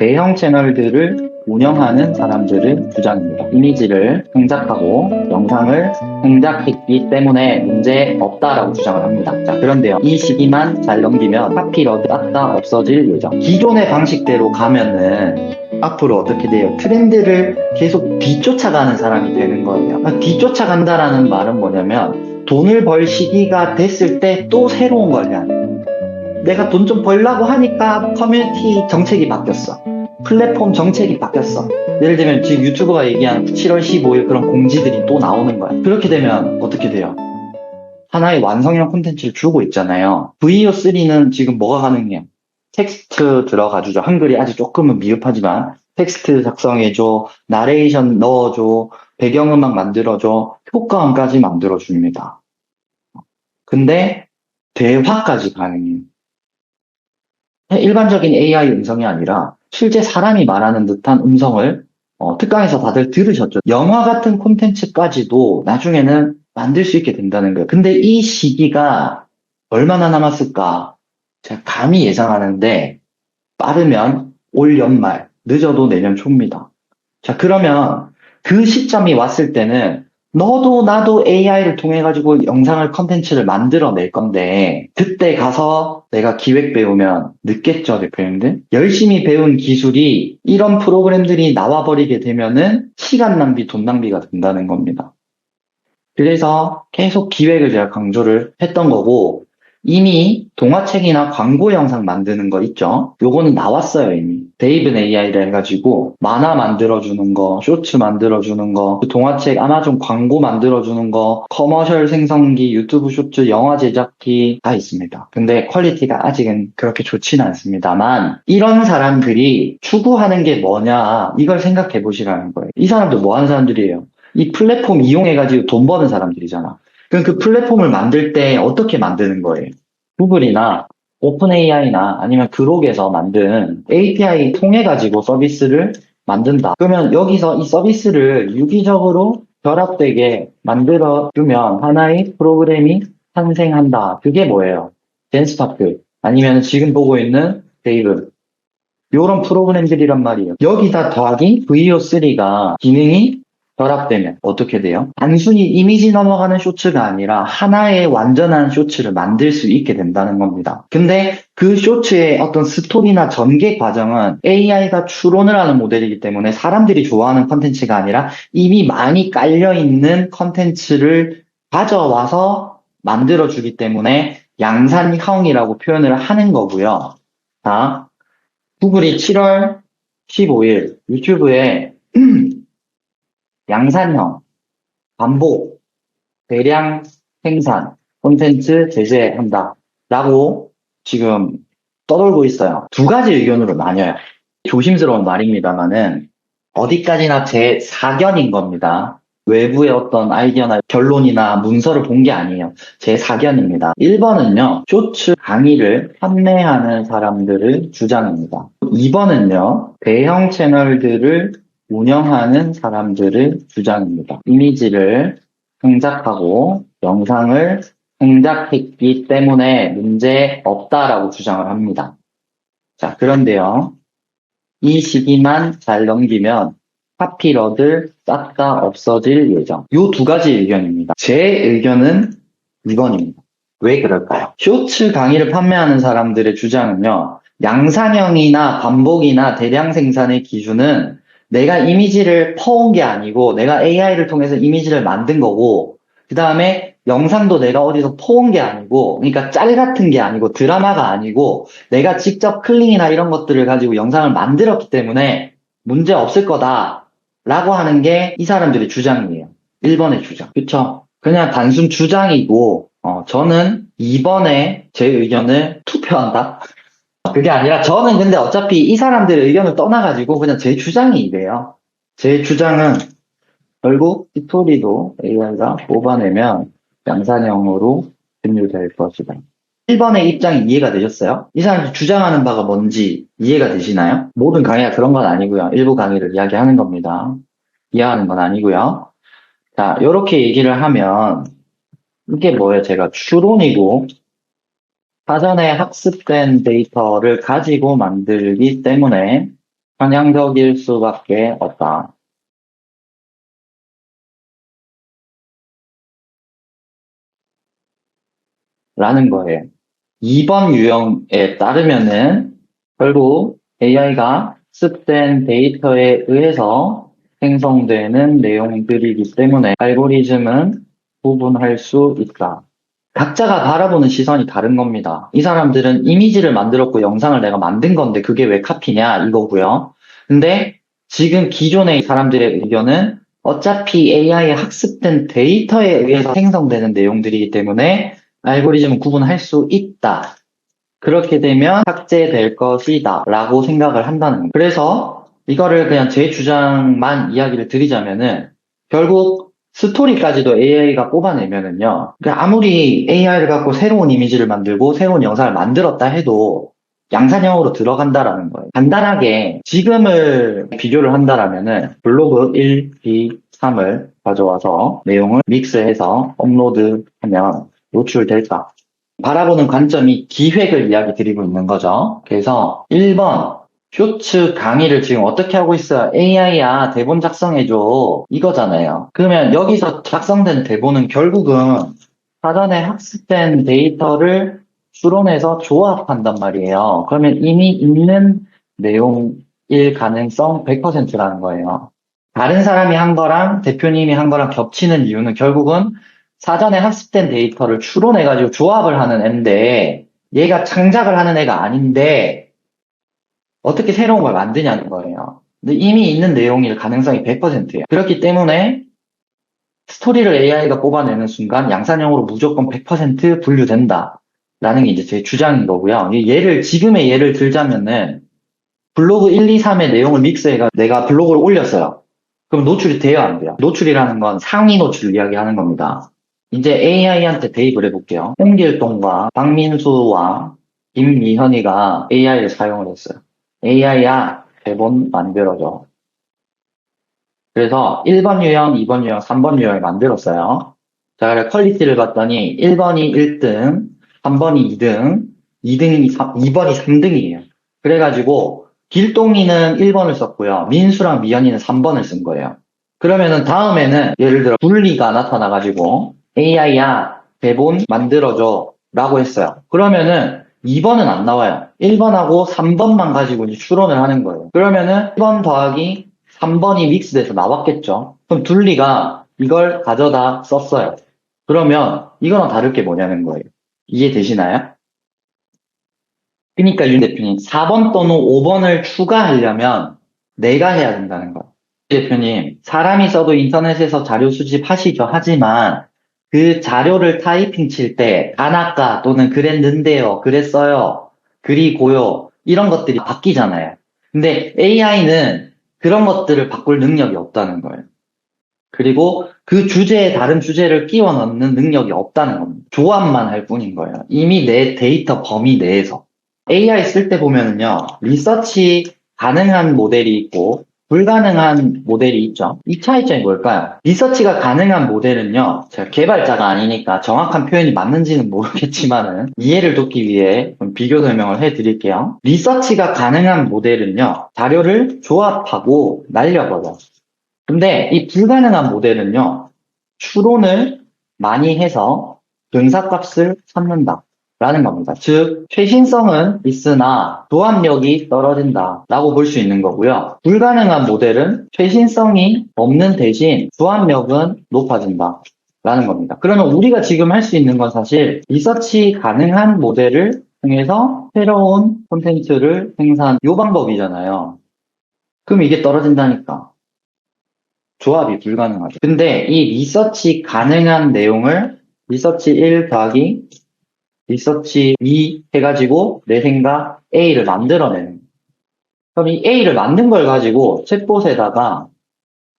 대형 채널들을 운영하는 사람들의 주장입니다. 이미지를 생작하고 영상을 생작했기 때문에 문제 없다라고 주장을 합니다. 자, 그런데요. 이 시기만 잘 넘기면 카피러드 싹 다 없어질 예정. 기존의 방식대로 가면은 앞으로 어떻게 돼요? 트렌드를 계속 뒤쫓아가는 사람이 되는 거예요. 뒤쫓아간다라는 말은 뭐냐면 돈을 벌 시기가 됐을 때 또 새로운 걸 해야 돼. 내가 돈 좀 벌라고 하니까 커뮤니티 정책이 바뀌었어. 플랫폼 정책이 바뀌었어. 예를 들면 지금 유튜브가 얘기한 7월 15일 그런 공지들이 또 나오는 거야. 그렇게 되면 어떻게 돼요? 하나의 완성형 콘텐츠를 주고 있잖아요. VO3는 지금 뭐가 가능해요? 텍스트 들어가주죠. 한글이 아직 조금은 미흡하지만 텍스트 작성해줘, 나레이션 넣어줘, 배경음악 만들어줘, 효과음까지 만들어줍니다. 근데 대화까지 가능해요. 일반적인 AI 음성이 아니라 실제 사람이 말하는 듯한 음성을 특강에서 다들 들으셨죠. 영화 같은 콘텐츠까지도 나중에는 만들 수 있게 된다는 거예요. 근데 이 시기가 얼마나 남았을까? 제가 감히 예상하는데 빠르면 올 연말, 늦어도 내년 초입니다. 자, 그러면 그 시점이 왔을 때는 너도 나도 AI를 통해 가지고 영상을 컨텐츠를 만들어낼 건데 그때 가서 내가 기획 배우면 늦겠죠, 대표님들? 열심히 배운 기술이 이런 프로그램들이 나와버리게 되면은 시간 낭비, 돈 낭비가 된다는 겁니다. 그래서 계속 기획을 제가 강조를 했던 거고 이미 동화책이나 광고 영상 만드는 거 있죠? 요거는 나왔어요, 이미. 데이븐 AI를 해가지고 만화 만들어주는 거, 쇼츠 만들어주는 거, 동화책, 아마존 광고 만들어주는 거, 커머셜 생성기, 유튜브 쇼츠, 영화 제작기 다 있습니다. 근데 퀄리티가 아직은 그렇게 좋지는 않습니다만 이런 사람들이 추구하는 게 뭐냐 이걸 생각해 보시라는 거예요. 이 사람들 뭐 하는 사람들이에요? 이 플랫폼 이용해가지고 돈 버는 사람들이잖아. 그럼 그 플랫폼을 만들 때 어떻게 만드는 거예요? 구글이나 오픈 AI나 아니면 그록에서 만든 API 통해가지고 서비스를 만든다. 그러면 여기서 이 서비스를 유기적으로 결합되게 만들어주면 하나의 프로그램이 탄생한다. 그게 뭐예요? 젠스파크 아니면 지금 보고 있는 데이브. 요런 프로그램들이란 말이에요. 여기다 더하기 VO3가 기능이 결합되면 어떻게 돼요? 단순히 이미지 넘어가는 쇼츠가 아니라 하나의 완전한 쇼츠를 만들 수 있게 된다는 겁니다. 근데 그 쇼츠의 어떤 스토리나 전개 과정은 AI가 추론을 하는 모델이기 때문에 사람들이 좋아하는 컨텐츠가 아니라 이미 많이 깔려있는 컨텐츠를 가져와서 만들어주기 때문에 양산형이라고 표현을 하는 거고요. 자, 구글이 7월 15일 유튜브에 양산형, 반복, 대량 생산, 콘텐츠 제재한다. 라고 지금 떠돌고 있어요. 두 가지 의견으로 나뉘어요. 조심스러운 말입니다만은 어디까지나 제 사견인 겁니다. 외부의 어떤 아이디어나 결론이나 문서를 본 게 아니에요. 제 사견입니다. 1번은요, 쇼츠 강의를 판매하는 사람들의 주장입니다. 2번은요, 대형 채널들을 운영하는 사람들의 주장입니다. 이미지를 생작하고 영상을 생작했기 때문에 문제 없다라고 주장을 합니다. 자, 그런데요, 이 시기만 잘 넘기면 카피러드 싹 다 없어질 예정. 요 두 가지 의견입니다. 제 의견은 2번입니다. 왜 그럴까요? 쇼츠 강의를 판매하는 사람들의 주장은요, 양산형이나 반복이나 대량 생산의 기준은 내가 이미지를 퍼온 게 아니고 내가 AI를 통해서 이미지를 만든 거고 그 다음에 영상도 내가 어디서 퍼온 게 아니고 그러니까 짤 같은 게 아니고 드라마가 아니고 내가 직접 클릭이나 이런 것들을 가지고 영상을 만들었기 때문에 문제 없을 거다 라고 하는 게 이 사람들의 주장이에요. 1번의 주장. 그쵸? 그냥 단순 주장이고 저는 2번에 제 의견을 투표한다? 그게 아니라 저는 근데 어차피 이 사람들의 의견을 떠나가지고 그냥 제 주장이 이래요. 제 주장은 결국 스토리도 AI가 뽑아내면 양산형으로 분류될 것이다. 1번의 입장이 이해가 되셨어요? 이 사람이 주장하는 바가 뭔지 이해가 되시나요? 모든 강의가 그런 건 아니고요. 일부 강의를 이야기하는 겁니다. 이해하는 건 아니고요. 자, 이렇게 얘기를 하면 이게 뭐예요? 제가 추론이고 사전에 학습된 데이터를 가지고 만들기 때문에 편향적일 수밖에 없다. 라는 거예요. 2번 유형에 따르면은 결국 AI가 학습된 데이터에 의해서 생성되는 내용들이기 때문에 알고리즘은 구분할 수 있다. 각자가 바라보는 시선이 다른 겁니다. 이 사람들은 이미지를 만들었고 영상을 내가 만든 건데 그게 왜 카피냐 이거고요. 근데 지금 기존의 사람들의 의견은 어차피 AI의 학습된 데이터에 의해서 생성되는 내용들이기 때문에 알고리즘은 구분할 수 있다. 그렇게 되면 삭제될 것이다 라고 생각을 한다는 거예요. 그래서 이거를 그냥 제 주장만 이야기를 드리자면은 결국 스토리까지도 AI가 뽑아내면은요. 그러니까 아무리 AI를 갖고 새로운 이미지를 만들고 새로운 영상을 만들었다 해도 양산형으로 들어간다라는 거예요. 간단하게 지금을 비교를 한다라면은 블로그 1, 2, 3을 가져와서 내용을 믹스해서 업로드하면 노출될까? 바라보는 관점이 기획을 이야기 드리고 있는 거죠. 그래서 1번 쇼츠 강의를 지금 어떻게 하고 있어요? AI야 대본 작성해줘 이거잖아요. 그러면 여기서 작성된 대본은 결국은 사전에 학습된 데이터를 추론해서 조합한단 말이에요. 그러면 이미 있는 내용일 가능성 100%라는 거예요. 다른 사람이 한 거랑 대표님이 한 거랑 겹치는 이유는 결국은 사전에 학습된 데이터를 추론해가지고 조합을 하는 애인데 얘가 창작을 하는 애가 아닌데 어떻게 새로운 걸 만드냐는 거예요. 근데 이미 있는 내용일 가능성이 100%예요. 그렇기 때문에 스토리를 AI가 뽑아내는 순간 양산형으로 무조건 100% 분류된다. 라는 게 이제 제 주장인 거고요. 지금의 예를 들자면은 블로그 1, 2, 3의 내용을 믹스해가 내가 블로그를 올렸어요. 그럼 노출이 돼요, 안 돼요? 노출이라는 건 상위 노출을 이야기하는 겁니다. 이제 AI한테 대입을 해볼게요. 홍길동과 박민수와 김미현이가 AI를 사용을 했어요. AI야, 대본 만들어줘. 그래서 1번 유형, 2번 유형, 3번 유형을 만들었어요. 자, 그래 퀄리티를 봤더니 1번이 1등, 3번이 2등, 2번이 3등이에요. 그래가지고 길동이는 1번을 썼고요. 민수랑 미연이는 3번을 쓴 거예요. 그러면은 다음에는 예를 들어 분리가 나타나가지고 AI야 대본 만들어줘 라고 했어요. 그러면은 2번은 안 나와요. 1번하고 3번만 가지고 이제 추론을 하는 거예요. 그러면은 1번 더하기 3번이 믹스돼서 나왔겠죠. 그럼 둘리가 이걸 가져다 썼어요. 그러면 이거랑 다를 게 뭐냐는 거예요. 이해되시나요? 그러니까 윤 대표님 4번 또는 5번을 추가하려면 내가 해야 된다는 거예요. 대표님, 사람이 써도 인터넷에서 자료 수집하시죠. 하지만 그 자료를 타이핑 칠 때 안아까 또는 그랬는데요, 그랬어요, 그리고요 이런 것들이 바뀌잖아요. 근데 AI는 그런 것들을 바꿀 능력이 없다는 거예요. 그리고 그 주제에 다른 주제를 끼워 넣는 능력이 없다는 겁니다. 조합만 할 뿐인 거예요. 이미 내 데이터 범위 내에서. AI 쓸 때 보면은요, 리서치 가능한 모델이 있고, 불가능한 모델이 있죠. 이 차이점이 뭘까요? 리서치가 가능한 모델은요, 제가 개발자가 아니니까 정확한 표현이 맞는지는 모르겠지만은, 이해를 돕기 위해 좀 비교 설명을 해 드릴게요. 리서치가 가능한 모델은요, 자료를 조합하고 날려버려. 근데 이 불가능한 모델은요, 추론을 많이 해서 근사값을 찾는다. 라는 겁니다. 즉, 최신성은 있으나 조합력이 떨어진다. 라고 볼 수 있는 거고요. 불가능한 모델은 최신성이 없는 대신 조합력은 높아진다. 라는 겁니다. 그러면 우리가 지금 할 수 있는 건 사실 리서치 가능한 모델을 통해서 새로운 콘텐츠를 생산, 요 방법이잖아요. 그럼 이게 떨어진다니까. 조합이 불가능하죠. 근데 이 리서치 가능한 내용을 리서치 1 더하기 리서치 2 해가지고 내 생각 A를 만들어내는 거예요. 그럼 이 A를 만든 걸 가지고 챗봇에다가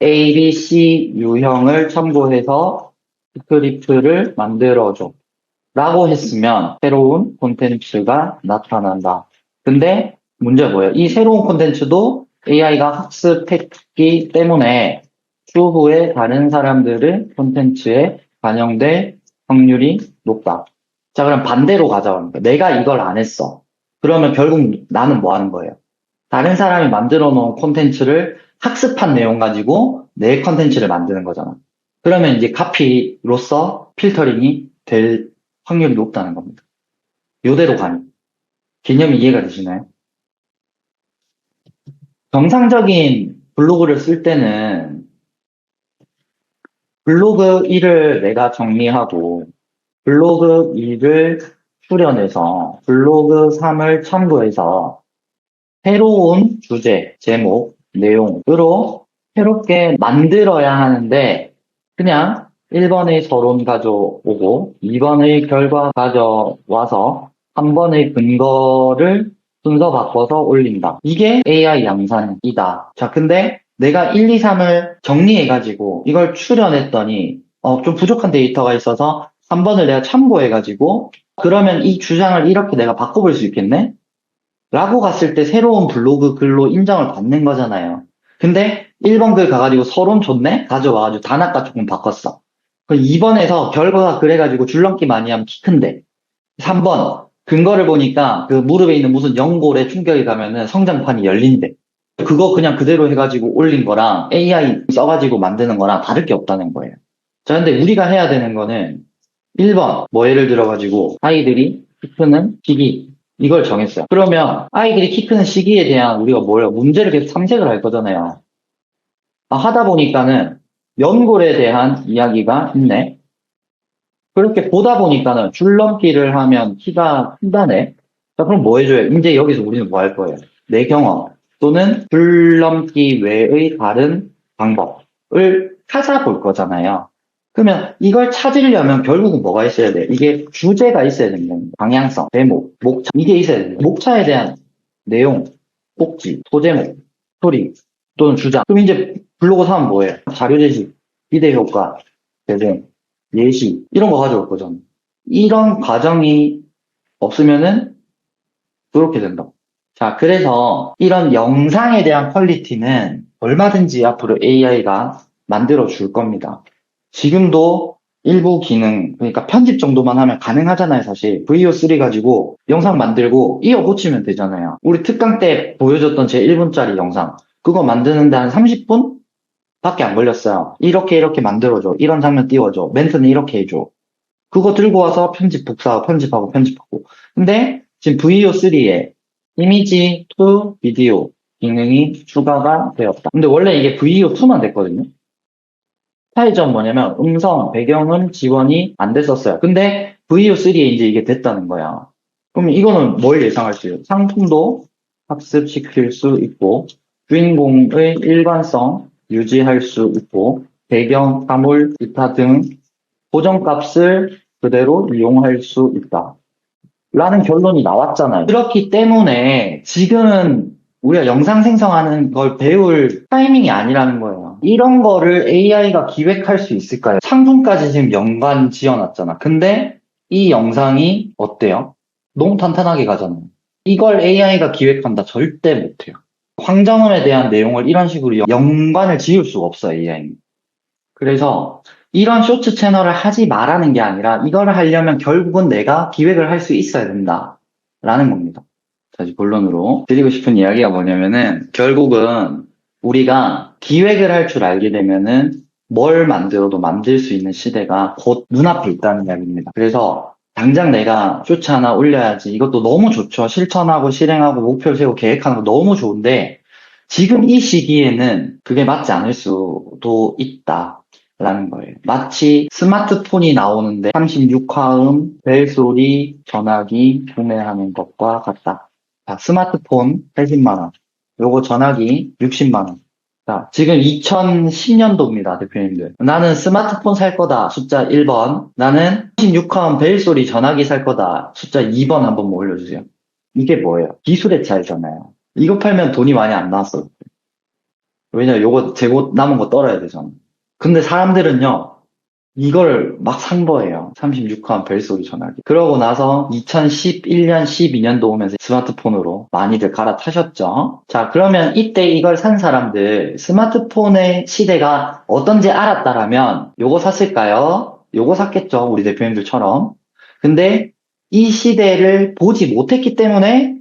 A, B, C 유형을 참고해서 스크립트를 만들어줘 라고 했으면 새로운 콘텐츠가 나타난다. 근데 문제가 뭐예요? 이 새로운 콘텐츠도 AI가 학습했기 때문에 추후에 다른 사람들의 콘텐츠에 반영될 확률이 높다. 자, 그럼 반대로 가자고 합니다. 내가 이걸 안 했어. 그러면 결국 나는 뭐 하는 거예요? 다른 사람이 만들어 놓은 콘텐츠를 학습한 내용 가지고 내 콘텐츠를 만드는 거잖아. 그러면 이제 카피로서 필터링이 될 확률이 높다는 겁니다. 요대로 가니. 개념이 이해가 되시나요? 정상적인 블로그를 쓸 때는 블로그 1을 내가 정리하고 블로그 2를 수련해서 블로그 3을 참고해서 새로운 주제, 제목, 내용으로 새롭게 만들어야 하는데 그냥 1번의 서론 가져오고 2번의 결과 가져와서 3번의 근거를 순서 바꿔서 올린다. 이게 AI 양산이다. 자, 근데 내가 1, 2, 3을 정리해가지고 이걸 추려냈더니 좀 부족한 데이터가 있어서 3번을 내가 참고해가지고 그러면 이 주장을 이렇게 내가 바꿔볼 수 있겠네? 라고 갔을 때 새로운 블로그 글로 인정을 받는 거잖아요. 근데 1번 글 가가지고 서론 좋네? 가져와가지고 단아까 조금 바꿨어. 그 2번에서 결과가 그래가지고 줄넘기 많이 하면 키 큰데. 3번 근거를 보니까 그 무릎에 있는 무슨 연골에 충격이 가면은 성장판이 열린대. 그거 그냥 그대로 해가지고 올린 거랑 AI 써가지고 만드는 거랑 다를 게 없다는 거예요. 자, 근데 우리가 해야 되는 거는 1번, 뭐 예를 들어가지고 아이들이 키 크는 시기 이걸 정했어요. 그러면 아이들이 키 크는 시기에 대한 우리가 뭐예요? 문제를 계속 탐색을 할 거잖아요. 하다 보니까는 연골에 대한 이야기가 있네. 그렇게 보다 보니까는 줄넘기를 하면 키가 큰다네. 자, 그럼 뭐 해줘요? 이제 여기서 우리는 뭐 할 거예요? 내 경험 또는 줄넘기 외의 다른 방법을 찾아볼 거잖아요. 그러면 이걸 찾으려면 결국은 뭐가 있어야 돼? 이게 주제가 있어야 되는 겁니다. 방향성, 제목, 목차 이게 있어야 돼요. 목차에 대한 내용, 꼭지, 소제목, 스토리 또는 주장. 그럼 이제 블로그 사면 뭐예요? 자료 제시, 비대 효과, 재생, 예시 이런 거 가져올 거잖아. 이런 과정이 없으면은 그렇게 된다. 자, 그래서 이런 영상에 대한 퀄리티는 얼마든지 앞으로 AI가 만들어 줄 겁니다. 지금도 일부 기능, 그러니까 편집 정도만 하면 가능하잖아요, 사실. VO3 가지고 영상 만들고 이어 붙이면 되잖아요. 우리 특강 때 보여줬던 제 1분짜리 영상. 그거 만드는데 한 30분? 밖에 안 걸렸어요. 이렇게 만들어줘. 이런 장면 띄워줘. 멘트는 이렇게 해줘. 그거 들고 와서 복사하고 편집하고. 근데 지금 VO3에 이미지 to 비디오 기능이 추가가 되었다. 근데 원래 이게 VO2만 됐거든요. 차이점 뭐냐면 음성, 배경은 지원이 안 됐었어요. 근데 VO3에 이제 이게 됐다는 거야. 그럼 이거는 뭘 예상할 수 있어요? 상품도 학습시킬 수 있고 주인공의 일관성 유지할 수 있고 배경, 사물, 기타 등 고정값을 그대로 이용할 수 있다. 라는 결론이 나왔잖아요. 그렇기 때문에 지금은 우리가 영상 생성하는 걸 배울 타이밍이 아니라는 거예요. 이런 거를 AI가 기획할 수 있을까요? 상품까지 지금 연관 지어놨잖아. 근데 이 영상이 어때요? 너무 탄탄하게 가잖아요. 이걸 AI가 기획한다? 절대 못해요. 황정음에 대한 내용을 이런 식으로 연관을 지을 수가 없어요, AI는. 그래서 이런 쇼츠 채널을 하지 말라는 게 아니라 이걸 하려면 결국은 내가 기획을 할 수 있어야 된다라는 겁니다. 다시 본론으로 드리고 싶은 이야기가 뭐냐면은 결국은 우리가 기획을 할 줄 알게 되면은 뭘 만들어도 만들 수 있는 시대가 곧 눈앞에 있다는 이야기입니다. 그래서 당장 내가 쇼츠 하나 올려야지 이것도 너무 좋죠. 실천하고 실행하고 목표를 세우고 계획하는 거 너무 좋은데 지금 이 시기에는 그게 맞지 않을 수도 있다. 라는 거예요. 마치 스마트폰이 나오는데 36화음 벨소리 전화기 구매하는 것과 같다. 자, 스마트폰 80만 원. 요거 전화기 60만 원. 자, 지금 2010년도입니다, 대표님들. 나는 스마트폰 살 거다. 숫자 1번. 나는 36화음 벨소리 전화기 살 거다. 숫자 2번 한번 올려주세요. 이게 뭐예요? 기술의 차이잖아요. 이거 팔면 돈이 많이 안 나왔어. 왜냐면 요거 재고 남은 거 떨어야 되잖아. 근데 사람들은요, 이걸 막 산 거예요. 36화음 벨소리 전화기. 그러고 나서 2011년, 12년도 오면서 스마트폰으로 많이들 갈아타셨죠. 자, 그러면 이때 이걸 산 사람들, 스마트폰의 시대가 어떤지 알았다라면 요거 샀을까요? 요거 샀겠죠. 우리 대표님들처럼. 근데 이 시대를 보지 못했기 때문에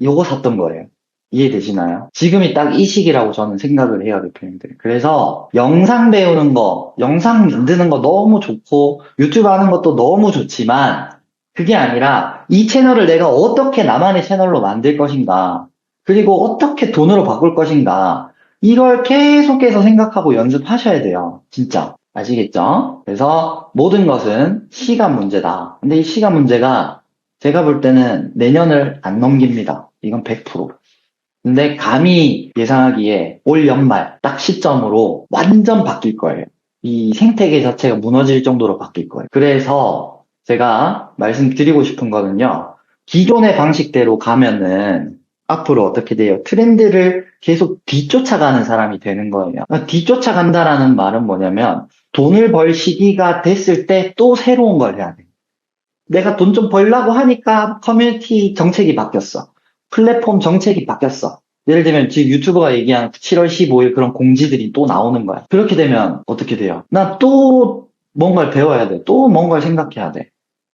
요거 샀던 거예요. 이해되시나요? 지금이 딱 이 시기라고 저는 생각을 해요, 대표님들. 그래서 영상 배우는 거, 영상 만드는 거 너무 좋고, 유튜브 하는 것도 너무 좋지만, 그게 아니라 이 채널을 내가 어떻게 나만의 채널로 만들 것인가, 그리고 어떻게 돈으로 바꿀 것인가, 이걸 계속해서 생각하고 연습하셔야 돼요. 진짜. 아시겠죠? 그래서 모든 것은 시간 문제다. 근데 이 시간 문제가 제가 볼 때는 내년을 안 넘깁니다. 이건 100%. 근데 감히 예상하기에 올 연말 딱 시점으로 완전 바뀔 거예요. 이 생태계 자체가 무너질 정도로 바뀔 거예요. 그래서 제가 말씀드리고 싶은 거는요. 기존의 방식대로 가면은 앞으로 어떻게 돼요? 트렌드를 계속 뒤쫓아가는 사람이 되는 거예요. 뒤쫓아간다라는 말은 뭐냐면 돈을 벌 시기가 됐을 때 또 새로운 걸 해야 돼. 내가 돈 좀 벌려고 하니까 커뮤니티 정책이 바뀌었어. 플랫폼 정책이 바뀌었어. 예를 들면 지금 유튜버가 얘기한 7월 15일 그런 공지들이 또 나오는 거야. 그렇게 되면 어떻게 돼요? 나 또 뭔가를 배워야 돼. 또 뭔가를 생각해야 돼.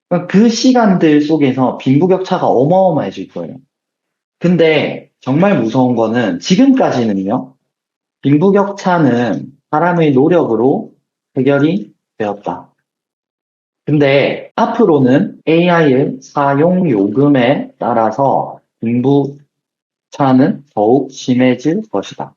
그러니까 그 시간들 속에서 빈부격차가 어마어마해질 거예요. 근데 정말 무서운 거는 지금까지는요. 빈부격차는 사람의 노력으로 해결이 되었다. 근데 앞으로는 AI의 사용 요금에 따라서 빈부차는 더욱 심해질 것이다.